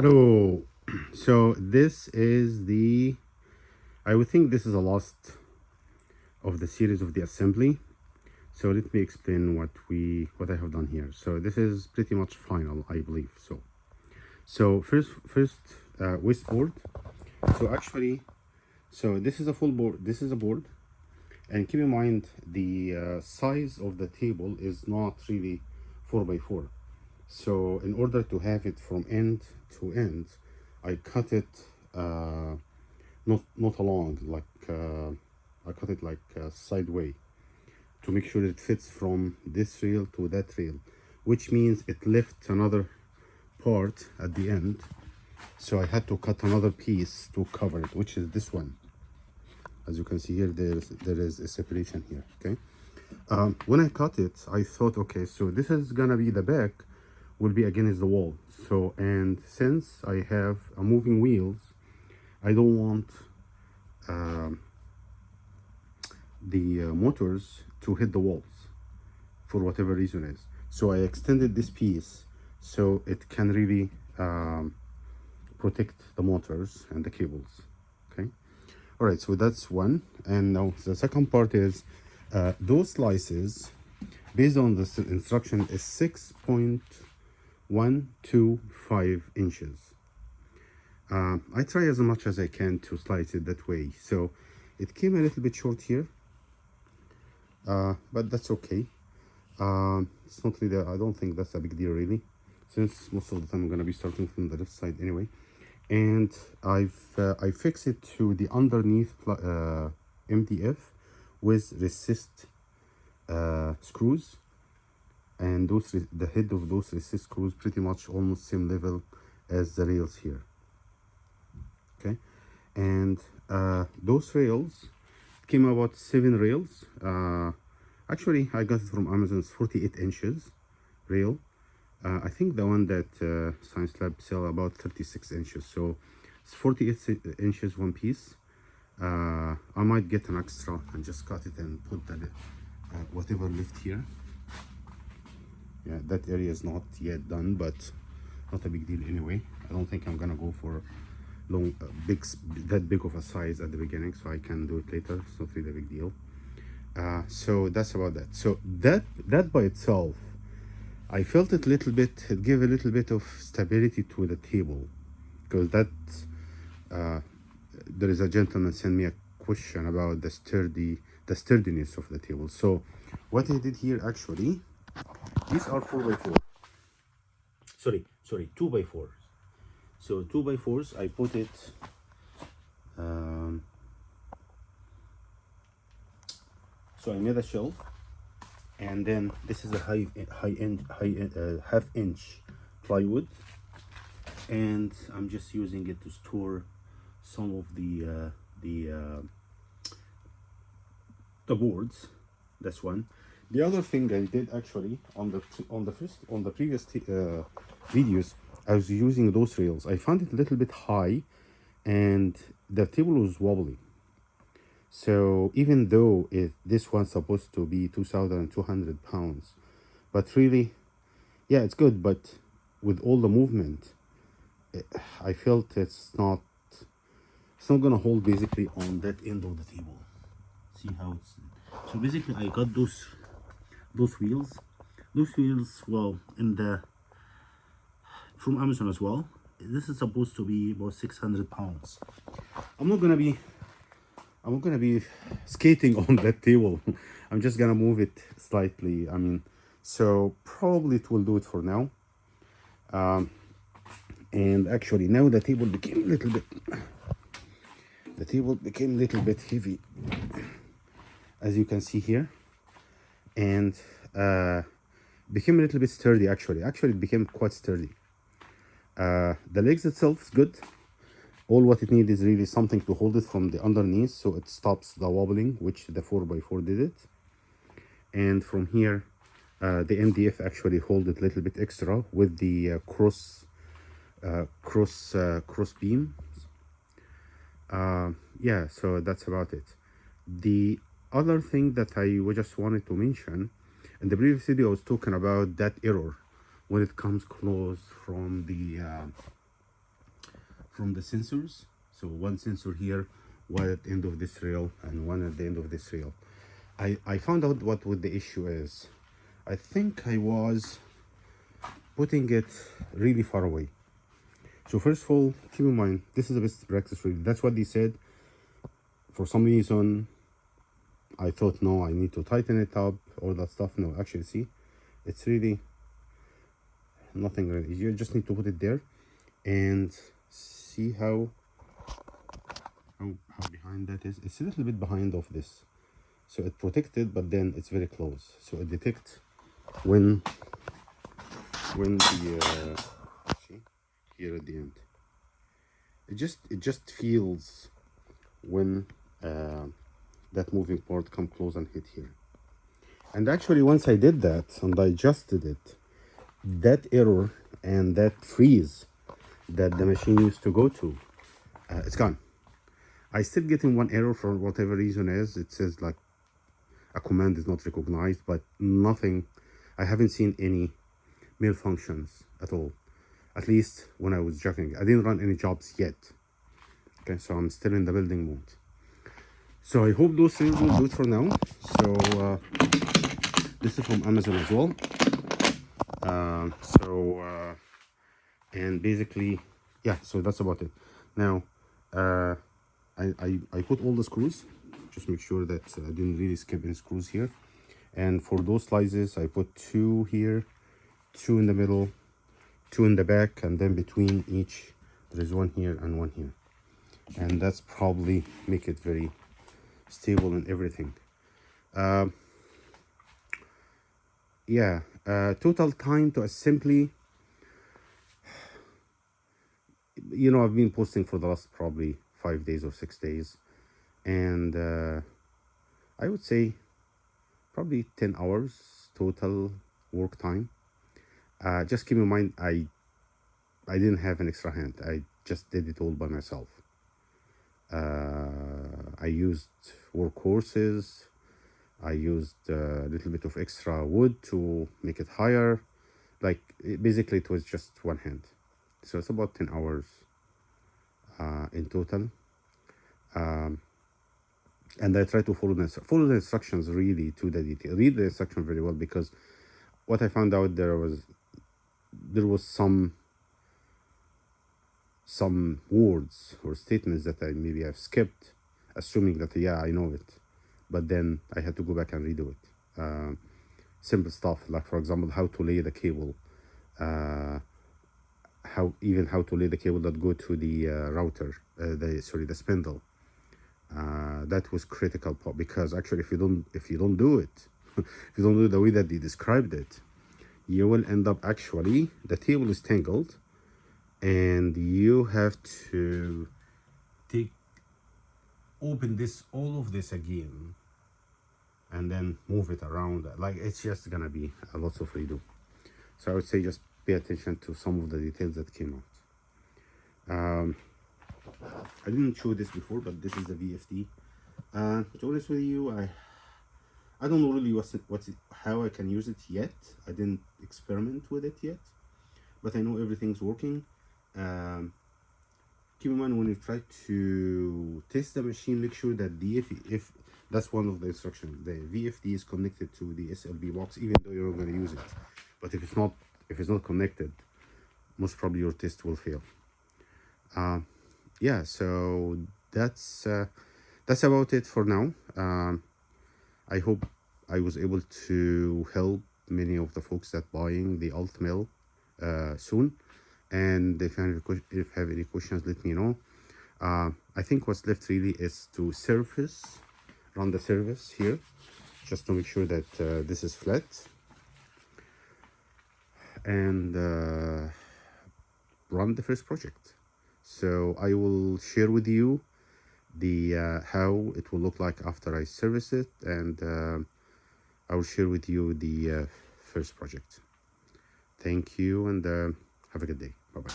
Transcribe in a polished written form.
Hello. So this is I would think this is the last of the series of the assembly. So let me explain what I have done here. So this is pretty much final, I believe. So first waste board. So actually, so this is a full board. This is a board, and keep in mind the size of the table is not really 4x4. So in order to have it from end to end, I cut it not along, I cut it like sideway to make sure it fits from this rail to that rail, which means it left another part at the end. So I had to cut another piece to cover it, which is this one. As you can see here, there is a separation here. Okay. When I cut it, I thought, okay, so this is gonna be the back will be against the wall. So, and since I have a moving wheels, I don't want the motors to hit the walls for whatever reason is. So I extended this piece so it can really protect the motors and the cables. Okay. All right, so that's one. And now the second part is those slices based on the instruction is 6.125 inches. I try as much as I can to slice it that way. So it came a little bit short here, but that's okay. It's not really, I don't think that's a big deal really, since most of the time I'm gonna be starting from the left side anyway. And I fix it to the underneath MDF with resist screws, and the head of those resist screws pretty much almost same level as the rails here. Okay, and those rails came about 7 rails. Actually I got it from Amazon. It's 48 inches rail. I think the one that Science Lab sell about 36 inches, so it's 48 inches one piece. I might get an extra and just cut it and put the whatever left here. Yeah, that area is not yet done, but not a big deal anyway. I don't think I'm gonna go for long that big of a size at the beginning, so I can do it later. It's not really a big deal. So that's about that. So that by itself, I felt it little bit, it gave a little bit of stability to the table, because there is a gentleman sent me a question about the sturdiness of the table. So what I did here, actually, these are 4x4. Sorry, 2x4. So 2x4s, I put it so I made a shelf, and then this is a half inch plywood, and I'm just using it to store some of the boards. That's one. The other thing I did actually on the previous videos, I was using those rails. I found it a little bit high, and the table was wobbly. So even though this one's supposed to be 2,200 pounds, but really, yeah, it's good. But with all the movement, I felt it's not gonna hold basically on that end of the table. See how it's, so basically I got those wheels. Well, from Amazon as well. This is supposed to be about 600 pounds. I'm not gonna be skating on that table. I'm just gonna move it slightly. I mean, so probably it will do it for now. And actually now the table became a little bit heavy, as you can see here, and became a little bit sturdy. Actually it became quite sturdy. The legs itself is good. All what it needs is really something to hold it from the underneath, so it stops the wobbling, which the 4x4 did it. And from here, the MDF actually hold it a little bit extra with the cross beam. Yeah, so that's about it. The other thing that I just wanted to mention, in the previous video I was talking about that error when it comes close from the from the sensors. So one sensor here, one at the end of this rail and one at the end of this rail. I found out what the issue is. I think I was putting it really far away. So first of all, keep in mind, this is the best practice really. That's what they said. For some reason, I thought, no, I need to tighten it up, all that stuff. No, actually, see, it's really nothing really. You just need to put it there and see how behind that is. It's a little bit behind of this. So it protected, but then it's very close. So it detects when the see here at the end. It just feels when that moving part come close and hit here. And actually, once I did that and I adjusted it, that error and that freeze that the machine used to go to, it's gone. I still getting one error for whatever reason is. It says like a command is not recognized, but nothing. I haven't seen any malfunctions at all. At least when I was checking, I didn't run any jobs yet. Okay, so I'm still in the building mode. So I hope those things will do it for now. So this is from Amazon as well. And basically, yeah. So that's about it. Now, I put all the screws. Just make sure that I didn't really skip any screws here. And for those slices, I put 2 here, 2 in the middle, 2 in the back, and then between each there is 1 here and 1 here. And that's probably make it very stable and everything. Yeah, total time to assembly, you know, I've been posting for the last probably 5 days or 6 days, and I would say probably 10 hours total work time. Just keep in mind, I didn't have an extra hand. I just did it all by myself. I used workhorses. I used a little bit of extra wood to make it higher. Like basically it was just one hand. So it's about 10 hours in total. And I try to follow the instructions really to the detail. Read the instruction very well, because what I found out, there was some words or statements that I maybe have skipped, assuming that yeah, I know it, but then I had to go back and redo it. Simple stuff like, for example, how to lay the cable, how to lay the cable that go to the router, the spindle. That was critical part, because actually if you don't do it, if you don't do it the way that they described it, you will end up actually the table is tangled, and you have to open all of this again and then move it around. Like, it's just gonna be a lot of redo. So I would say just pay attention to some of the details that came out. I didn't show this before, but this is the VFD. To be honest with you, I don't know really how I can use it yet. I didn't experiment with it yet, but I know everything's working. Keep in mind, when you try to test the machine, make sure that if that's one of the instructions, the VFD is connected to the SLB box, even though you're not going to use it. But if it's not connected, most probably your test will fail. Yeah, so that's about it for now. I hope I was able to help many of the folks that buying the AltMill soon. And if you have any questions, let me know. I think what's left really is to run the service here, just to make sure that this is flat, and run the first project. So I will share with you the how it will look like after I service it, and I will share with you the first project. Thank you, and have a good day. Bye bye.